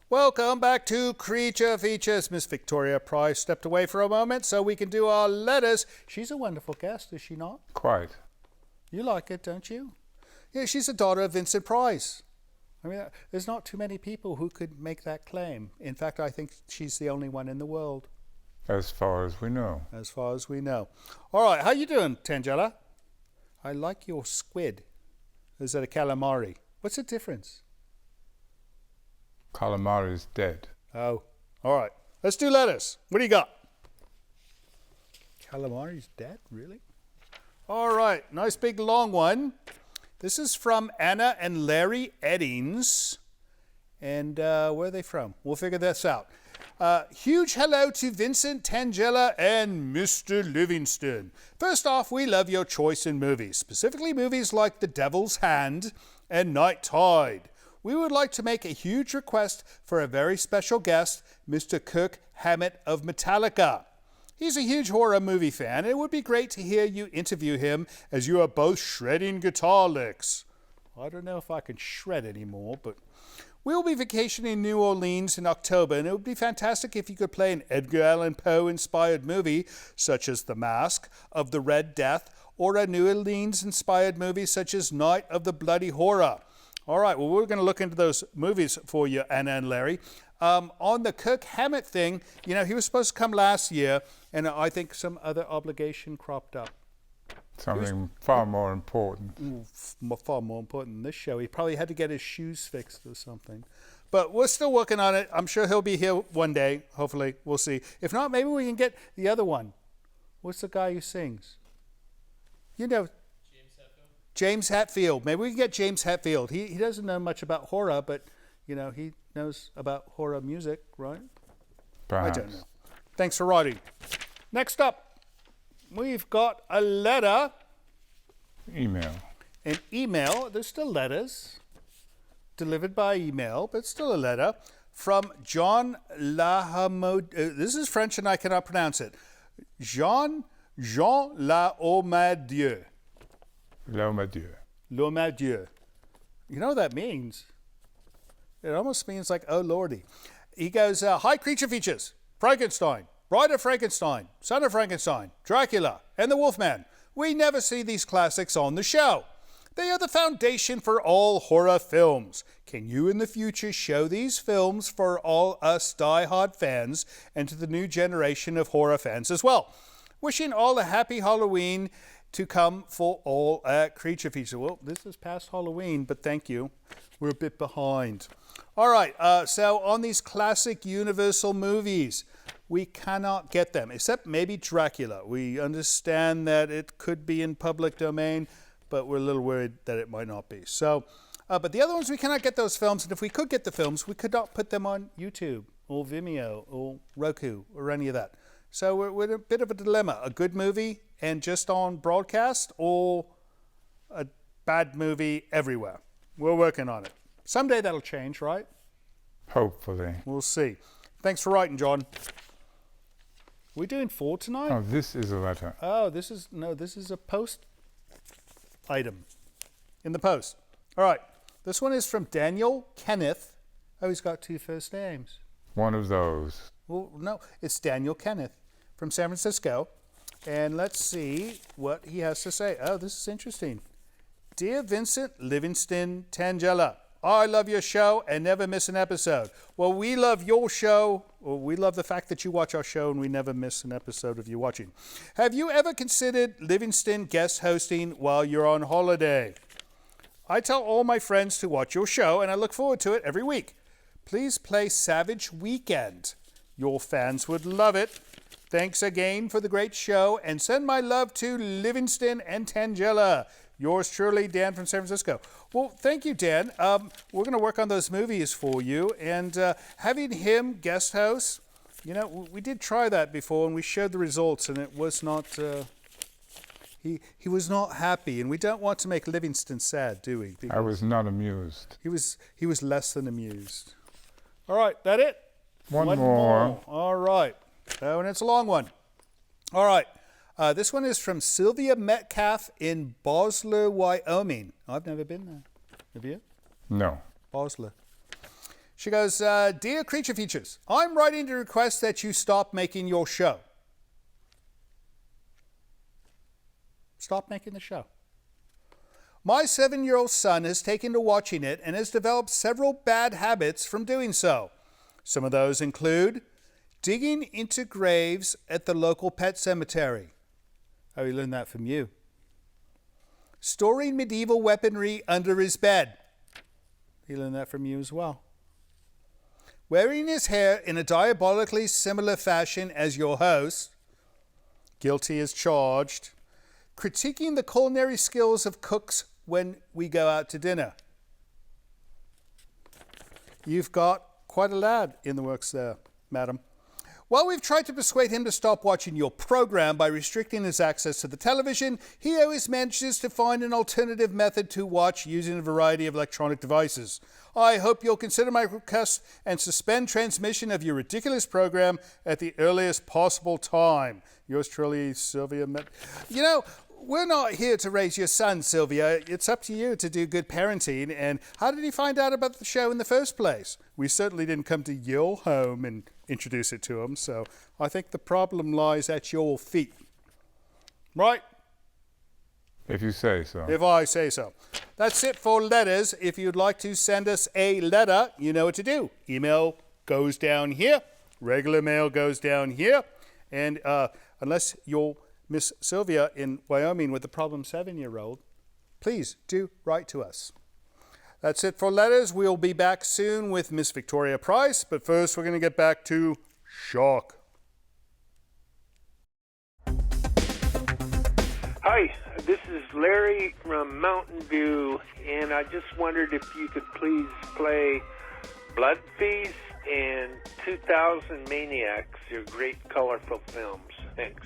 Welcome back to Creature Features. Miss Victoria Price stepped away for a moment so we can do our letters. She's a wonderful guest, is she not? Quite. You like it, don't you? Yeah, she's the daughter of Vincent Price. I mean, there's not too many people who could make that claim. In fact, I think she's the only one in the world. As far as we know. As far as we know. All right, how you doing, Tangela? I like your squid. Is that a calamari? What's the difference? Calamari's dead. Oh, all right. Let's do letters. What do you got? Calamari's dead? Really? All right. Nice big long one. This is from Anna and Larry Eddings. And where are they from? We'll figure this out. Huge hello to Vincent, Tangela, and Mr. Livingston. First off, we love your choice in movies, specifically movies like The Devil's Hand and Night Tide. We would like to make a huge request for a very special guest, Mr. Kirk Hammett of Metallica. He's a huge horror movie fan, and it would be great to hear you interview him as you are both shredding guitar licks. I don't know if I can shred anymore, but we'll be vacationing in New Orleans in October, and it would be fantastic if you could play an Edgar Allan Poe-inspired movie, such as The Mask of the Red Death, or a New Orleans-inspired movie such as Night of the Bloody Horror. All right, well, we're going to look into those movies for you, Anna and Larry. On the Kirk Hammett thing, you know, he was supposed to come last year, and I think some other obligation cropped up. Something far more important. Far more important than this show. He probably had to get his shoes fixed or something. But we're still working on it. I'm sure he'll be here one day, hopefully. We'll see. If not, maybe we can get the other one. What's the guy who sings? You know, James Hetfield. Maybe we can get James Hetfield. He doesn't know much about horror, but, you know, he knows about horror music, right? Perhaps. I don't know. Thanks for writing. Next up, we've got a letter. Email. An email. There's still letters. Delivered by email, but still a letter. From John Lahamod. This is French and I cannot pronounce it. Jean Laomadieu. L'Homme-Dieu. L'Homme-Dieu. You know what that means? It almost means like, oh lordy. He goes, hi, Creature Features. Frankenstein, Bride of Frankenstein, Son of Frankenstein, Dracula, and the Wolfman. We never see these classics on the show. They are the foundation for all horror films. Can you in the future show these films for all us die-hard fans and to the new generation of horror fans as well? Wishing all a happy Halloween to come for all Creature Features. Well, this is past Halloween, but thank you. We're a bit behind. All right, so on these classic Universal movies, we cannot get them, except maybe Dracula. We understand that it could be in public domain, but we're a little worried that it might not be. So, but the other ones, we cannot get those films, and if we could get the films, we could not put them on YouTube or Vimeo or Roku or any of that. So we're in a bit of a dilemma. A good movie and just on broadcast, or a bad movie everywhere. We're working on it. Someday that'll change, right? Hopefully. We'll see. Thanks for writing, John. We doing 4 tonight? Oh, this is a letter. Oh, this is a post item in the post. All right. This one is from Daniel Kenneth. Oh, he's got 2 first names. One of those. Well, no, it's Daniel Kenneth from San Francisco. And let's see what he has to say. Oh, this is interesting. Dear Vincent, Livingston, Tangela, I love your show and never miss an episode. Well, we love your show. Well, we love the fact that you watch our show and we never miss an episode of you watching. Have you ever considered Livingston guest hosting while you're on holiday? I tell all my friends to watch your show and I look forward to it every week. Please play Savage Weekend. Your fans would love it. Thanks again for the great show and send my love to Livingston and Tangela. Yours truly, Dan from San Francisco. Well, thank you, Dan. We're going to work on those movies for you. And having him guest host, you know, we did try that before and we showed the results and it was not, he was not happy. And we don't want to make Livingston sad, do we? I was not amused. He was less than amused. All right, that it? One more. All right. Oh, and it's a long one. All right. This one is from Sylvia Metcalf in Bosler, Wyoming. I've never been there. Have you? No. Bosler. She goes, Dear Creature Features, I'm writing to request that you stop making your show. Stop making the show. My 7-year-old son has taken to watching it and has developed several bad habits from doing so. Some of those include digging into graves at the local pet cemetery. Oh, he learned that from you. Storing medieval weaponry under his bed. He learned that from you as well. Wearing his hair in a diabolically similar fashion as your host. Guilty as charged. Critiquing the culinary skills of cooks when we go out to dinner. You've got quite a lad in the works there, madam. While we've tried to persuade him to stop watching your program by restricting his access to the television, he always manages to find an alternative method to watch using a variety of electronic devices. I hope you'll consider my request and suspend transmission of your ridiculous program at the earliest possible time. Yours truly, Sylvia. You know, we're not here to raise your son, Sylvia. It's up to you to do good parenting. And how did he find out about the show in the first place? We certainly didn't come to your home and introduce it to him. So I think the problem lies at your feet. Right? If you say so. If I say so. That's it for letters. If you'd like to send us a letter, you know what to do. Email goes down here. Regular mail goes down here. And unless you're Miss Sylvia in Wyoming with the problem 7-year-old, please do write to us. That's it for letters. We'll be back soon with Miss Victoria Price, but first we're going to get back to shock. Hi, this is Larry from Mountain View, and I just wondered if you could please play Blood Feast and 2000 Maniacs, your great colorful films. Thanks.